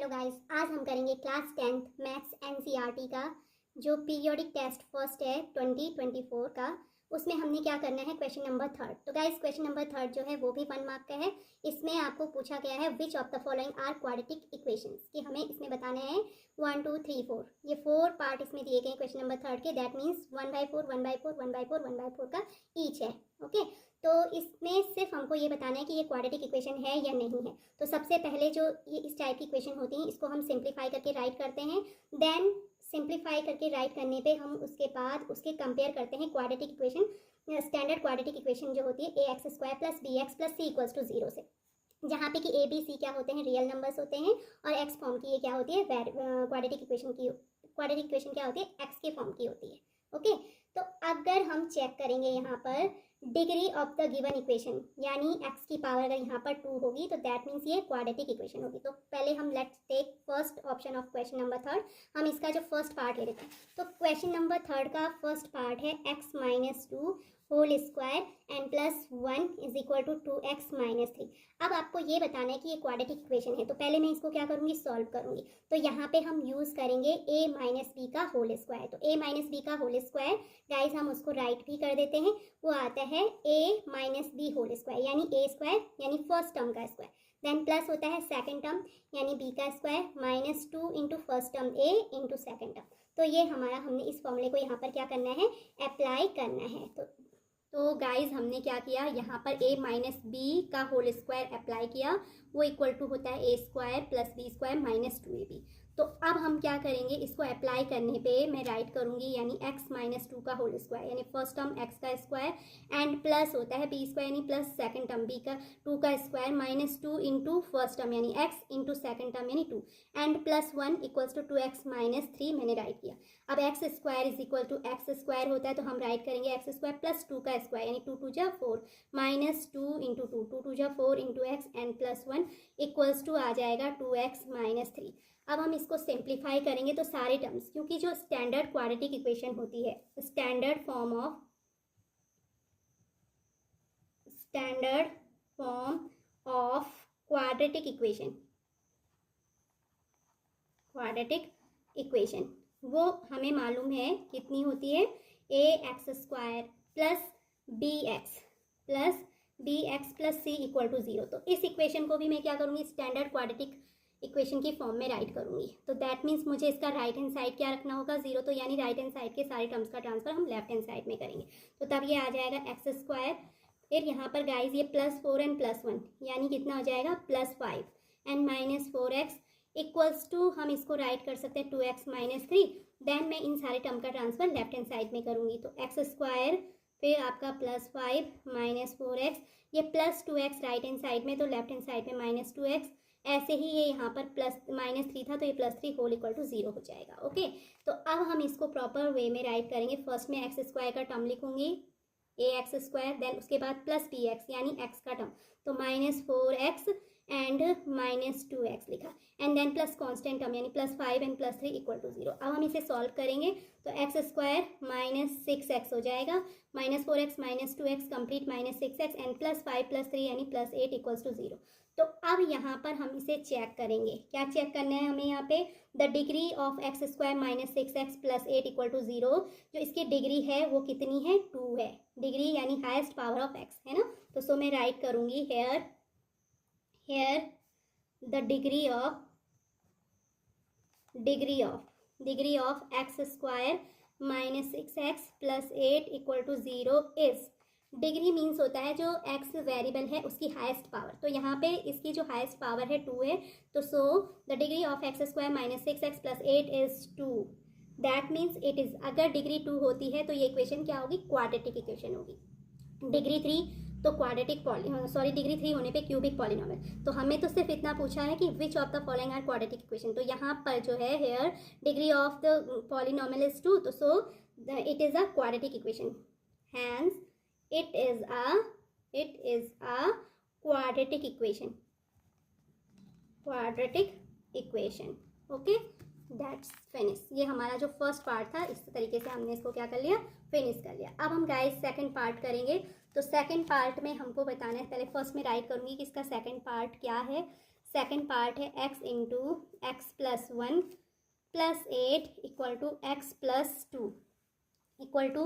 Hello guys, आज हम करेंगे क्लास 10th मैथ्स एनसीईआरटी का जो पीरियोडिक टेस्ट फर्स्ट है 2024 का। उसमें हमने क्या करना है, क्वेश्चन नंबर थर्ड। तो गाइस क्वेश्चन नंबर थर्ड जो है वो भी 1 मार्क का है। इसमें आपको पूछा गया है which of the following are quadratic equations, कि हमें इसमें बताने हैं 1 2 3 4। ये 4 पार्ट इसमें दिए गए क्वेश्चन नंबर थर्ड के। दैट मीन्स 1/4 1/4 1/4 1/4 का ईच है। ओके, तो इसमें सिर्फ हमको ये बताना है कि ये क्वाड्रेटिक इक्वेशन है या नहीं है। तो सबसे पहले जो ये इस टाइप की इक्वेशन होती हैं इसको हम सिंप्लीफाई करके राइट करते हैं। देन सिंप्लीफाई करके राइट करने पे हम उसके बाद उसके कंपेयर करते हैं quadratic equation, standard quadratic equation जो होती है ax² + bx + c = 0 से, जहाँ पे कि a b c क्या होते हैं, रियल नंबर्स होते हैं, और x फॉर्म की ये क्या होती है, क्वाड्रेटिक इक्वेशन क्या होती है, x के फॉर्म की होती है। ओके, तो अगर हम चेक करेंगे यहाँ पर degree of the given equation, यानी x की पावर अगर यहाँ पर 2 होगी तो दैट मीन्स ये क्वाड्रेटिक इक्वेशन होगी। तो पहले हम let's take first option of question number third. हम इसका जो फर्स्ट पार्ट ले लेते हैं। तो क्वेश्चन नंबर थर्ड का फर्स्ट पार्ट है x - 2 whole square n + 1 = 2x - 3। अब आपको ये बताना है कि ये क्वाड्रेटिक इक्वेशन है। तो पहले मैं इसको क्या करूँगी, सॉल्व करूँगी। तो यहाँ पे हम यूज़ करेंगे a - b का होल स्क्वायर। तो a - b का होल स्क्वायर गाइज हम उसको राइट भी कर देते हैं। वो आता है a - b होल स्क्वायर, यानी a² यानी फर्स्ट टर्म का स्क्वायर। देन प्लस होता है सेकंड टर्म यानी b का square -2 into first term a into second term. तो ये हमारा, हमने इस फॉर्मूले को यहाँ पर क्या करना है, अप्लाई करना है। तो गाइज हमने क्या किया, यहाँ पर a - b का होल स्क्वायर अप्लाई किया, वो इक्वल टू होता है a² + b² - 2ab। तो अब हम क्या करेंगे, इसको अप्लाई करने पे मैं राइट करूँगी, यानी x - 2 का होल स्क्वायर यानी फर्स्ट टर्म x का स्क्वायर एंड प्लस होता है b² यानी प्लस सेकंड टर्म b का 2 का स्क्वायर -2 इंटू फर्स्ट टर्म यानी x इंटू सेकंड टर्म यानी 2 एंड +1 = 2x - 3 मैंने राइट किया। अब x² = x² होता है तो हम राइट करेंगे x² + 2 का स्क्वायर यानी 2 2 = 4 -2 इंटू 2 2 2 = 4 इंटू x एंड +1 = आ जाएगा 2x - 3। अब हम इसको सिंप्लीफाई करेंगे तो सारे टर्म्स, क्योंकि जो स्टैंडर्ड क्वाड्रेटिक इक्वेशन होती है, standard form of quadratic equation वो हमें मालूम है कितनी होती है, ax² + bx + c = 0। तो इस इक्वेशन को भी मैं क्या करूँगी, स्टैंडर्ड क्वाड्रेटिक इक्वेशन की फॉर्म में राइट करूंगी। तो दैट मीन्स मुझे इसका राइट हैंड साइड क्या रखना होगा, 0। तो यानी राइट हैंड साइड के सारे टर्म्स का ट्रांसफर हम लेफ्ट हैंड साइड में करेंगे। तो तब ये आ जाएगा x², फिर यहाँ पर गाइज ये +4 एंड +1 यानी कितना हो जाएगा, +5 एंड -4x = हम इसको राइट कर सकते हैं 2x - 3। देन मैं इन सारे टर्म का ट्रांसफर लेफ्ट हैंड साइड में करूंगी। तो x² फिर आपका +5 -4x, ये +2x राइट हैंड साइड में, तो लेफ्ट हैंड साइड में -2x। ऐसे ही ये यहाँ पर -3 था तो ये +3 होल = 0 हो जाएगा। ओके, तो अब हम इसको प्रॉपर वे में राइट करेंगे। फर्स्ट में x² का टर्म लिखूंगी, ax², देन उसके बाद +bx यानी x का टर्म, तो -4x एंड -2x लिखा, and then plus constant term यानी +5 एंड +3 = 0। अब हम इसे सॉल्व करेंगे तो x² -6x हो जाएगा, -4x -2x complete -6x and +5 +3 यानी +8 = 0। तो अब यहाँ पर हम इसे चेक करेंगे। क्या चेक करना है हमें, यहाँ पे the degree of x² -6x + 8 = 0। जो इसकी डिग्री है वो कितनी है, 2 है। डिग्री यानी हाईएस्ट पावर ऑफ x है ना। तो सो मैं राइट करूँगी here the degree of x² -6x + 8 = 0 is, degree means होता है जो x वेरिएबल है उसकी हाईएस्ट पावर। तो यहाँ पे इसकी जो हाईएस्ट पावर है 2 है, तो so the degree of x² -6x + 8 is 2। That means it is, अगर डिग्री 2 होती है तो ये इक्वेशन क्या होगी, क्वाड्रेटिक इक्वेशन होगी। डिग्री 3 तो डिग्री 3 होने पे क्यूबिक पॉलिनोमियल। तो हमें तो सिर्फ इतना पूछा है कि which of the following are quadratic equation. तो यहाँ पर जो है here degree of the polynomial is 2, तो so it is a quadratic equation, hence it is a quadratic equation। Okay, that's finish. ये हमारा जो फर्स्ट पार्ट था, इस तरीके से हमने इसको क्या कर लिया, फिनिश कर लिया। अब हम गाइस सेकंड पार्ट करेंगे। तो सेकंड पार्ट में हमको बताना है, पहले फर्स्ट में राइट करूंगी कि इसका सेकंड पार्ट क्या है। सेकेंड पार्ट है x into x plus 1 plus 8 equal to x plus 2 equal to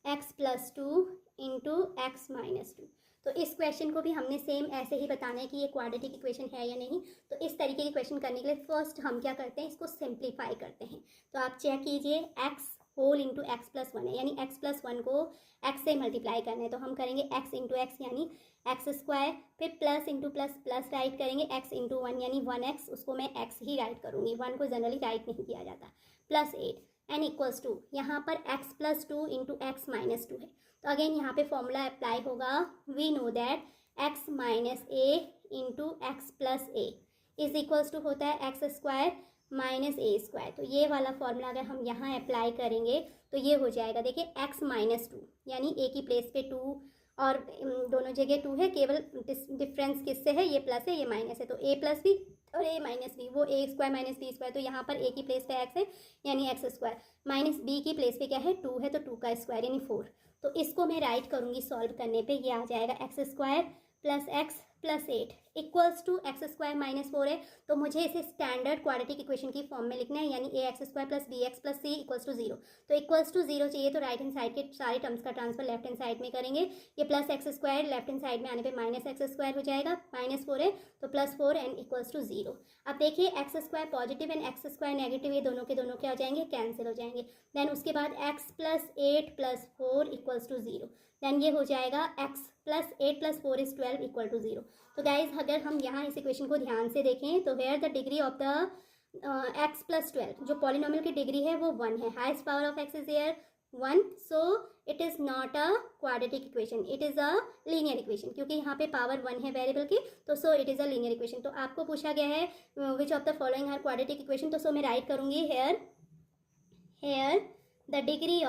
x plus 2 into x minus 2। तो इस क्वेश्चन को भी हमने सेम ऐसे ही बताना है कि ये क्वाड्रेटिक इक्वेशन है या नहीं। तो इस तरीके की क्वेश्चन करने के लिए फर्स्ट हम क्या करते हैं, इसको सिंप्लीफाई करते हैं। तो आप चेक कीजिए, x whole into x plus 1 है, यानी एक्स प्लस 1 को एक्स से मल्टीप्लाई करना है। तो हम करेंगे एक्स इंटू एक्स यानी एक्स स्क्वायर, फिर plus into plus plus right करेंगे, एक्स इंटू 1 यानी 1x, उसको मैं एक्स ही राइट करूँगी, 1 को जनरली राइट नहीं किया जाता, प्लस 8 एन इक्वल्स टू, यहाँ पर x plus 2 into x minus 2 है। तो अगेन यहाँ पे फॉर्मूला अप्लाई होगा, we know that x minus a into x plus a is equals to होता है x square minus a square. तो ये वाला फॉर्मूला अगर हम यहाँ अप्लाई करेंगे तो ये हो जाएगा, देखिए x माइनस 2 यानी a की प्लेस पे 2 और दोनों जगह 2 है, केवल डिफरेंस किससे है, ये प्लस है ये माइनस है, तो a प्लस बी और a माइनस बी, वो a square minus b square. तो यहाँ पर a की प्लेस पे x है यानी एक्स स्क्वायर, माइनस b की प्लेस पे क्या है 2 है, तो 2 का स्क्वायर यानी 4। तो इसको मैं राइट करूँगी सॉल्व करने पे, ये आ जाएगा x square plus x plus 8 equals to x square minus 4 है। तो मुझे इसे स्टैंडर्ड क्वाड्रेटिक इक्वेशन की फॉर्म में लिखना है, यानी a x square plus b x plus c equals to 0। तो इक्वल्स टू 0 चाहिए, तो राइट हैंड साइड के सारे टर्म्स का ट्रांसफर लेफ्ट हैंड साइड में करेंगे। ये plus x square left hand side में आने पे माइनस एक्स स्क्वायर हो जाएगा, माइनस 4 है तो प्लस 4 एंड इक्वल्स टू 0। अब देखिए x square positive and x square negative, ये दोनों के दोनों क्या हो जाएंगे, कैंसिल हो जाएंगे। देन उसके बाद x plus 8 plus 4 equals to 0। Then ये हो जाएगा x plus 8 plus 4 is 12 equal to 0। तो गाइज अगर हम यहाँ इस इक्वेशन को ध्यान से देखें तो where the degree of the x plus 12, जो पॉलिनोमियल की डिग्री है वो 1 है, highest power of x is here 1, so it is not a quadratic equation, it is a linear equation, क्योंकि यहाँ पे पावर 1 है वेरिएबल की, तो so it is a linear equation. तो आपको पूछा गया है which of the following are quadratic equation, तो सो मैं राइट करूँगी here the degree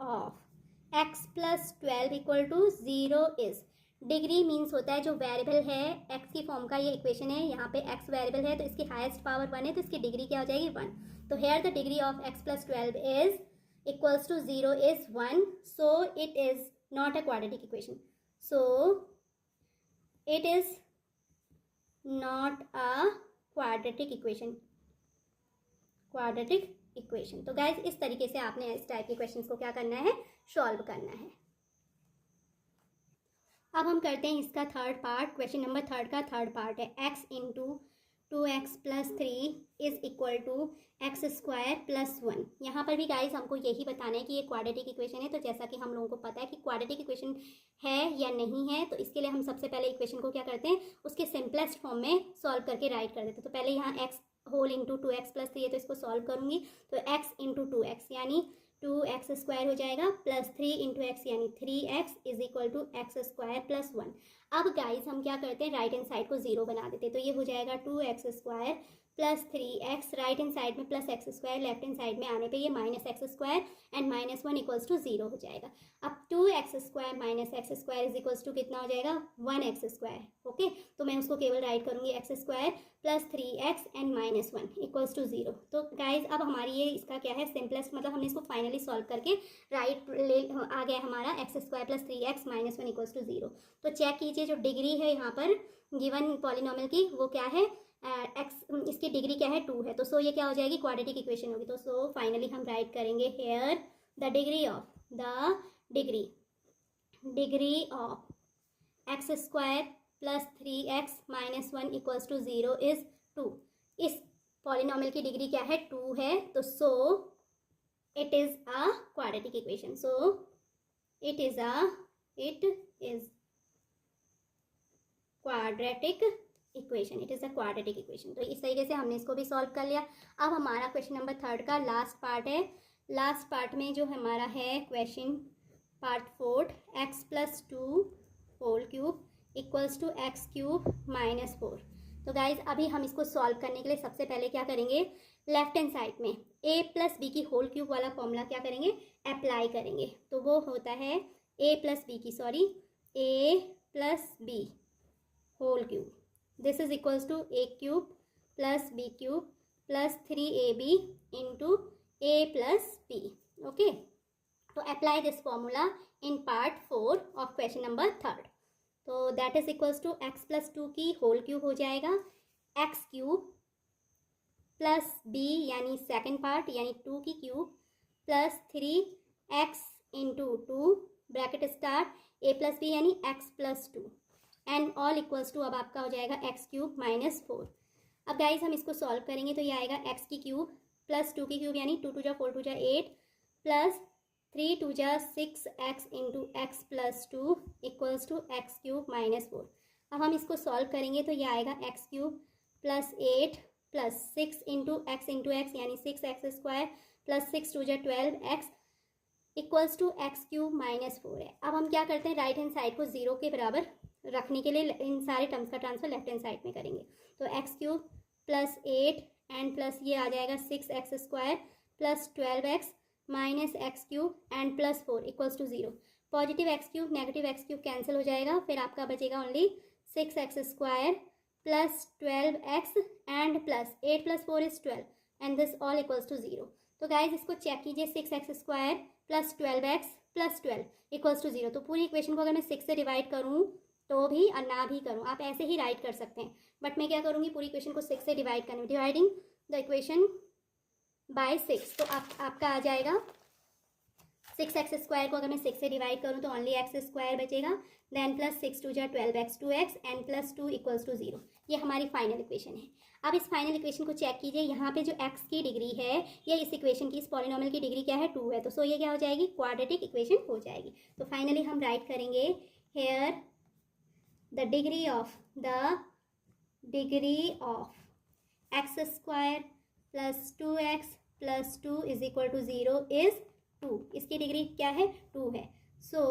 of x plus 12 equal to 0 is, degree means होता है जो वेरिएबल है x की फॉर्म का, ये इक्वेशन है, यहाँ पे x वेरिएबल है तो इसकी हाईएस्ट पावर 1 है, तो इसकी डिग्री क्या हो जाएगी 1। तो here the degree of x plus 12 is equals to 0 is 1, so it is not a quadratic equation, so it is not a quadratic equation. तो गाइज इस तरीके से आपने इस टाइप के क्वेश्चंस को क्या करना है, सॉल्व करना है। अब हम करते हैं इसका third part, question number third का थर्ड पार्ट है x into 2x plus 3 is equal to x square plus 1। यहाँ पर भी गाइज हमको यही बताना है कि ये क्वाड्रेटिक इक्वेशन है। तो जैसा कि हम लोगों को पता है कि क्वाड्रेटिक इक्वेशन है या नहीं है, तो इसके लिए हम सबसे पहले इक्वेशन को क्या करते हैं, उसके सिंपलेस्ट फॉर्म में सॉल्व करके राइट कर देते हैं। तो पहले यहाँ x whole into 2x plus 3 है, तो इसको सॉल्व करूँगी, तो x इंटू 2x यानी 2x स्क्वायर हो जाएगा प्लस 3 इंटू एक्स यानी 3x is equal to x square plus 1। अब गाइज हम क्या करते हैं, राइट हैंड साइड को 0 बना देते हैं, तो ये हो जाएगा 2x square plus 3x, right hand side में plus x square, left hand side में आने पे ये minus x square and minus 1 equals to 0 हो जाएगा। अब 2x square minus x square is equals to कितना हो जाएगा, 1x स्क्वायर। ओके, तो मैं उसको केवल राइट करूँगी x square plus 3x and minus 1 equals to 0। तो गाइज अब हमारी ये इसका क्या है, सिंपलेस्ट, मतलब हमने इसको फाइनली सॉल्व करके राइट आ गया हमारा x square plus 3x minus 1 equals to 0। तो चेक कीजिए जो डिग्री है यहाँ पर गिवन पॉलिनोमियल की वो क्या है, एक्स, इसकी डिग्री क्या है 2 है, तो सो ये क्या हो जाएगी, क्वाड्रेटिक इक्वेशन होगी। तो सो फाइनली हम राइट करेंगे here the degree of x square plus 3x minus 1 equals to 0 is 2। इस पॉलिनोमियल की डिग्री क्या है 2 है, तो so it is a quadratic equation, so it is quadratic equation, it is a quadratic equation. तो इस तरीके से हमने इसको भी सॉल्व कर लिया। अब हमारा क्वेश्चन नंबर थर्ड का लास्ट पार्ट है। लास्ट पार्ट में जो हमारा है question part 4, x plus 2 whole cube equals to x cube minus 4। तो गाइज अभी हम इसको सॉल्व करने के लिए सबसे पहले क्या करेंगे, लेफ्ट हैंड साइड में a प्लस बी की होल क्यूब वाला फॉर्मूला क्या करेंगे, अप्लाई करेंगे। तो वो होता है a plus b whole cube, this is equals to a cube plus b cube plus 3ab into a plus b। Okay, तो apply this formula in part 4 of question number third. तो that is equals to x plus 2 की whole cube हो जाएगा, x cube plus b यानी second part यानी 2 की cube plus 3x into 2 bracket start a plus b यानी x plus 2 and all equals to अब आपका हो जाएगा एक्स क्यूब माइनस 4। अब गाइज हम इसको सॉल्व करेंगे तो ये आएगा एक्स की क्यूब प्लस 2 की क्यूब यानी 2 2 जा 4 2 जा 8 प्लस 3 2 जा 6x into x plus 2 equals to x cube minus 4। अब हम इसको सॉल्व करेंगे तो ये आएगा x cube plus 8 plus 6 into x यानी 6x स्क्वायर प्लस 6 2 जा 12x equals to x cube minus 4 है। अब हम क्या करते हैं, राइट हैंड साइड को 0 के बराबर रखने के लिए इन सारे टर्म्स का ट्रांसफर लेफ्ट हैंड साइड में करेंगे। तो x cube plus 8 and plus ये आ जाएगा 6x square plus 12x minus x cube and plus 4 equals to 0। Positive x cube negative x cube cancel हो जाएगा, फिर आपका बचेगा only 6x square plus 12x and plus 8 plus 4 is 12 and this all equals to 0। तो guys इसको check कीजिए, 6x square plus 12x plus 12 equals to 0। तो पूरी इक्वेशन को अगर मैं 6 से डिवाइड करूँ तो भी और ना भी करूँ, आप ऐसे ही राइट कर सकते हैं, बट मैं क्या करूँगी पूरी इक्वेशन को 6 से डिवाइड करने में, डिवाइडिंग द इक्वेशन बाय 6। तो आपका आ जाएगा 6x स्क्वायर को अगर मैं 6 से डिवाइड करूँ तो ओनली एक्स स्क्वायर बचेगा, देन प्लस 6 2 जा 12x 2x and plus 2 equals to 0। ये हमारी फाइनल इक्वेशन है। अब इस फाइनल इक्वेशन को चेक कीजिए, यहाँ पे जो x की डिग्री है या इस इक्वेशन की, इस पॉलिनोमियल की डिग्री क्या है, 2 है, तो सो ये क्या हो जाएगी, क्वाड्रेटिक इक्वेशन हो जाएगी। तो फाइनली हम राइट करेंगे hair the degree of x square plus 2x plus 2 is equal to 0 is 2। इसकी डिग्री क्या है, 2 है। so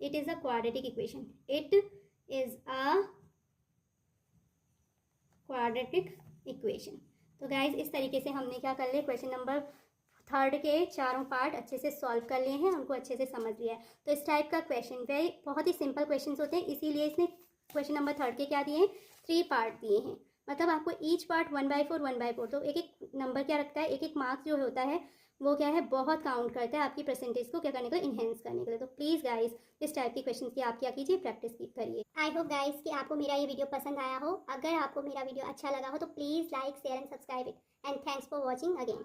it is a quadratic equation, it is a quadratic equation। तो गाइज इस तरीके से हमने क्या कर लिया, क्वेश्चन नंबर 3 के चारों पार्ट अच्छे से सॉल्व कर लिए हैं, उनको अच्छे से समझ लिया है। तो इस टाइप का क्वेश्चन पे बहुत ही सिंपल क्वेश्चन होते हैं, इसीलिए इसने क्वेश्चन नंबर 3 के क्या दिए हैं, 3 पार्ट दिए हैं, मतलब आपको ईच पार्ट 1/4 1/4। तो एक एक नंबर क्या रखता है, एक एक मार्क्स जो होता है वो क्या है, बहुत काउंट करता है आपकी परसेंटेज को क्या करने के लिए, इन्हेंस करने के लिए। तो प्लीज़ गाइस इस टाइप की क्वेश्चन की आप क्या कीजिए, प्रैक्टिस करिए। आई होप गाइस कि आपको मेरा ये वीडियो पसंद आया हो। अगर आपको मेरा वीडियो अच्छा लगा हो तो please like share and subscribe it and thanks for watching again.